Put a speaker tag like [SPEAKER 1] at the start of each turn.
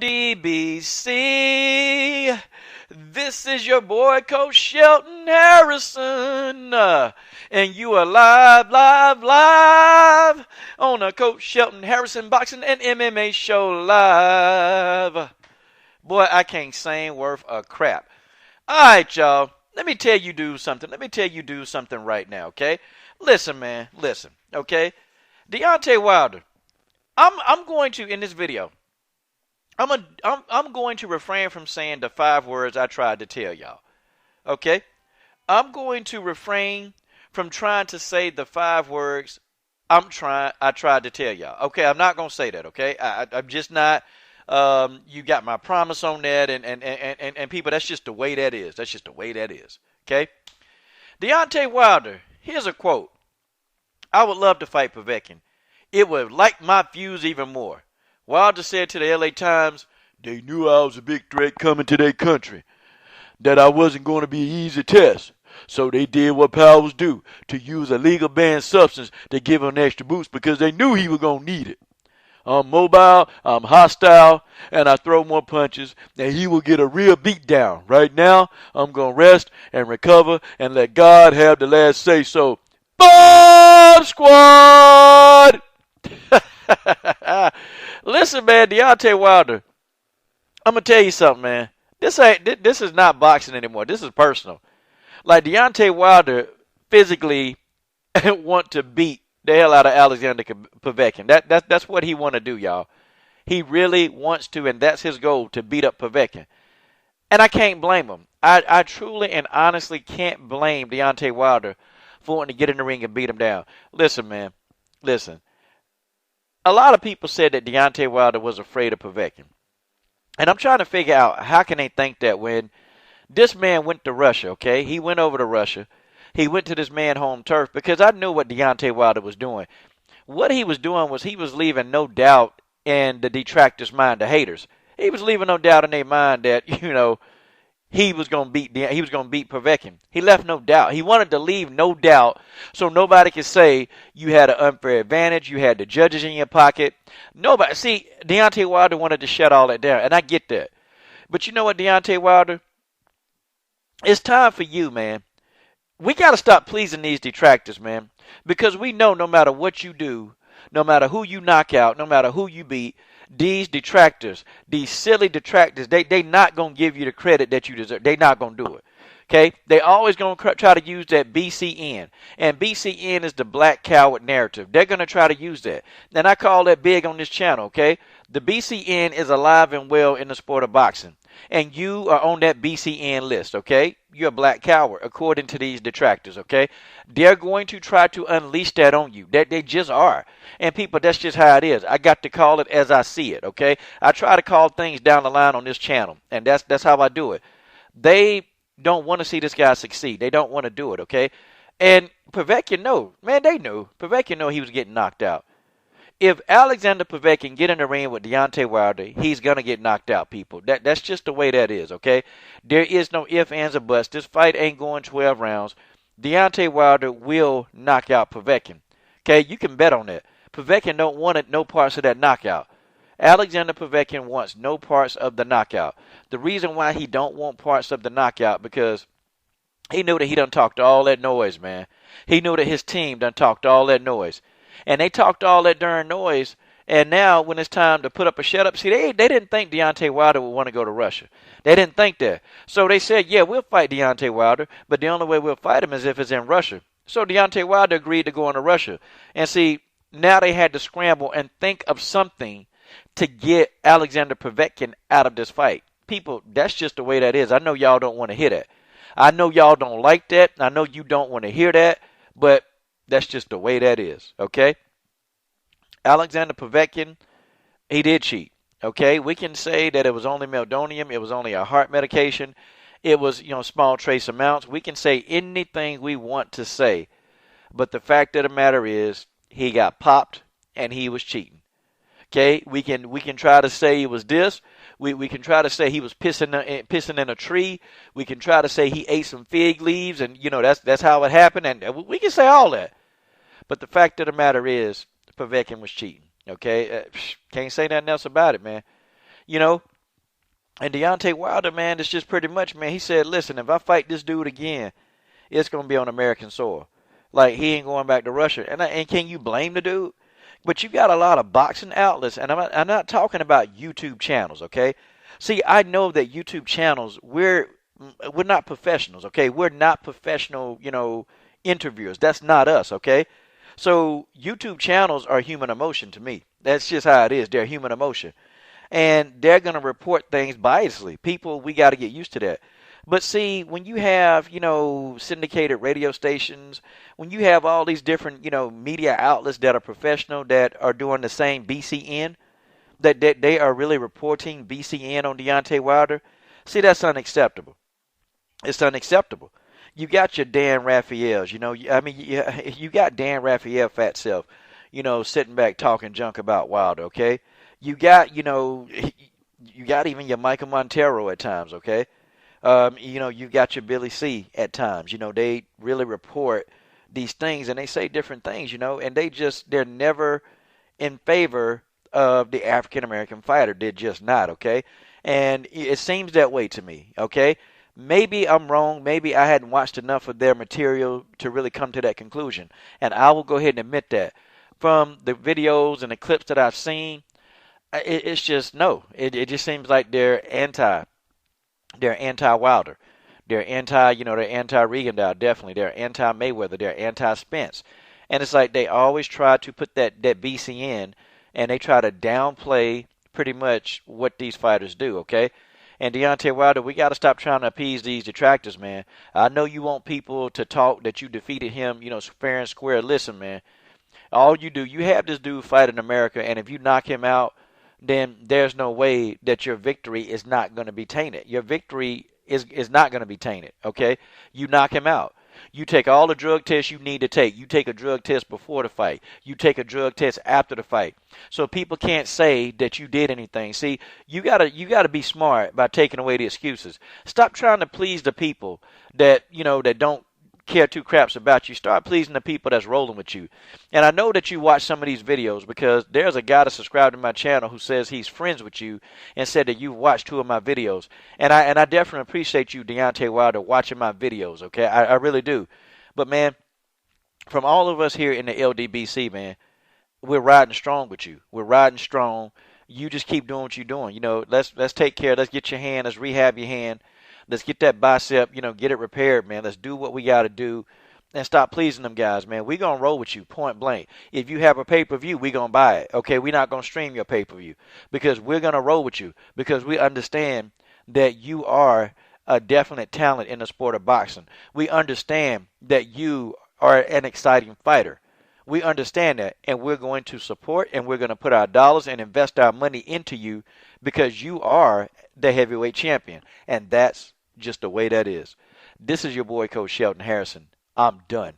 [SPEAKER 1] DBC. This is your boy, Coach Shelton Harrison. And you are live on a Coach Shelton Harrison Boxing and MMA show live. Boy, I can't sing worth a crap. All right, y'all. Let me tell you something right now, okay? Listen, man. Listen, okay? Deontay Wilder. I'm going to, in this video, I'm going to refrain from saying the 5 words I tried to tell y'all. Okay? I'm going to refrain from trying to say the 5 words I tried to tell y'all. Okay, I'm not gonna say that, okay? I'm just not. You got my promise on that, and people, that's just the way that is. That's just the way that is. Okay? Deontay Wilder, here's a quote. I would love to fight Povetkin. It would light my fuse even more. Wilder said to the LA Times, they knew I was a big threat coming to their country, that I wasn't going to be an easy test. So they did what powers do, to use a legal banned substance to give him an extra boost because they knew he was going to need it. I'm mobile, I'm hostile, and I throw more punches, and he will get a real beat down. Right now, I'm going to rest and recover and let God have the last say. So, Bomb Squad! Listen, man, Deontay Wilder, I'm going to tell you something, man. This is not boxing anymore. This is personal. Like, Deontay Wilder physically want to beat the hell out of Alexander Povetkin. That's what he want to do, y'all. He really wants to, and that's his goal, to beat up Povetkin. And I can't blame him. I truly and honestly can't blame Deontay Wilder for wanting to get in the ring and beat him down. Listen, man. Listen. A lot of people said that Deontay Wilder was afraid of Povetkin. And I'm trying to figure out how can they think that when this man went to Russia, okay? He went over to Russia. He went to this man's home turf because I knew what Deontay Wilder was doing. What he was doing was he was leaving no doubt in the detractors' mind, the haters. He was leaving no doubt in their mind that, he was going to beat Povetkin. He left no doubt. He wanted to leave no doubt so nobody could say you had an unfair advantage, you had the judges in your pocket. Nobody. See, Deontay Wilder wanted to shut all that down, and I get that. But you know what, Deontay Wilder? It's time for you, man. We got to stop pleasing these detractors, man, because we know no matter what you do, no matter who you knock out, no matter who you beat, these detractors, these silly detractors, they not going to give you the credit that you deserve. They not going to do it. Okay? They always going to try to use that BCN. And BCN is the black coward narrative. They're going to try to use that. And I call that big on this channel, okay? The BCN is alive and well in the sport of boxing. And you are on that BCN list, okay? You're a black coward, according to these detractors, okay? They're going to try to unleash that on you. They just are. And people, that's just how it is. I got to call it as I see it, okay? I try to call things down the line on this channel, and that's how I do it. They don't want to see this guy succeed. They don't want to do it, okay? And Povetkin, no. Man, they knew. Povetkin knew he was getting knocked out. If Alexander Povetkin get in the ring with Deontay Wilder, he's going to get knocked out, people. That's just the way that is, okay? There is no ifs, ands, or buts. This fight ain't going 12 rounds. Deontay Wilder will knock out Povetkin. Okay, you can bet on that. Povetkin don't want no parts of that knockout. Alexander Povetkin wants no parts of the knockout. The reason why he don't want parts of the knockout because he knew that he done talked all that noise, man. He knew that his team done talked all that noise. And they talked all that darn noise, and now when it's time to put up a shut-up, see, they didn't think Deontay Wilder would want to go to Russia. They didn't think that. So they said, yeah, we'll fight Deontay Wilder, but the only way we'll fight him is if it's in Russia. So Deontay Wilder agreed to go into Russia. And see, now they had to scramble and think of something to get Alexander Povetkin out of this fight. People, that's just the way that is. I know y'all don't want to hear that. I know y'all don't like that. I know you don't want to hear that, but that's just the way that is, okay? Alexander Povetkin, he did cheat, okay? We can say that it was only meldonium, it was only a heart medication, it was, small trace amounts. We can say anything we want to say, but the fact of the matter is he got popped and he was cheating, okay? We can try to say it was this. We can try to say he was pissing in a tree. We can try to say he ate some fig leaves, and that's how it happened, and we can say all that. But the fact of the matter is, Povetkin was cheating, okay? Can't say nothing else about it, man. And Deontay Wilder, man, it's just pretty much, man, he said, listen, if I fight this dude again, it's going to be on American soil. Like, he ain't going back to Russia. And can you blame the dude? But you got a lot of boxing outlets, and I'm not talking about YouTube channels, okay? See, I know that YouTube channels, we're not professionals, okay? We're not professional, interviewers. That's not us, okay? So YouTube channels are human emotion to me. That's just how it is. They're human emotion. And they're going to report things biasly. People, we got to get used to that. But see, when you have, syndicated radio stations, when you have all these different, media outlets that are professional, that are doing the same BCN, that they are really reporting BCN on Deontay Wilder, see, that's unacceptable. It's unacceptable. You got your Dan Raphaels, you got Dan Raphael fat self, sitting back talking junk about Wilder, okay? You got, you got even your Michael Montero at times, okay? You got your Billy C at times. They really report these things and they say different things, and they're never in favor of the African American fighter. They're just not, okay? And it seems that way to me, okay? Maybe I'm wrong. Maybe I hadn't watched enough of their material to really come to that conclusion. And I will go ahead and admit that. From the videos and the clips that I've seen, it's just no. It just seems like they're anti-Wilder. They're they're anti-Regendow, definitely. They're anti-Mayweather. They're anti-Spence. And it's like they always try to put that BCN, and they try to downplay pretty much what these fighters do, okay? And Deontay Wilder, we got to stop trying to appease these detractors, man. I know you want people to talk that you defeated him, fair and square. Listen, man, all you have this dude fight in America, and if you knock him out, then there's no way that your victory is not going to be tainted. Your victory is not going to be tainted, okay? You knock him out. You take all the drug tests you need to take. You take a drug test before the fight. You take a drug test after the fight. So people can't say that you did anything. See, you gotta be smart by taking away the excuses. Stop trying to please the people that that don't care two craps about you. Start pleasing the people that's rolling with you. And I know that you watch some of these videos because there's a guy that subscribed to my channel who says he's friends with you and said that you've watched 2 of my videos. And I definitely appreciate you, Deontay Wilder, watching my videos, okay? I really do. But, man, from all of us here in the LDBC, man, we're riding strong with you. We're riding strong. You just keep doing what you're doing. Let's take care. Let's get your hand. Let's rehab your hand. Let's get that bicep, get it repaired, man. Let's do what we got to do and stop pleasing them guys, man. We're going to roll with you, point blank. If you have a pay-per-view, we're going to buy it, okay? We're not going to stream your pay-per-view because we're going to roll with you because we understand that you are a definite talent in the sport of boxing. We understand that you are an exciting fighter. We understand that, and we're going to support and we're going to put our dollars and invest our money into you because you are the heavyweight champion, and that's just the way that is. This is your boy, Coach Shelton Harrison. I'm done.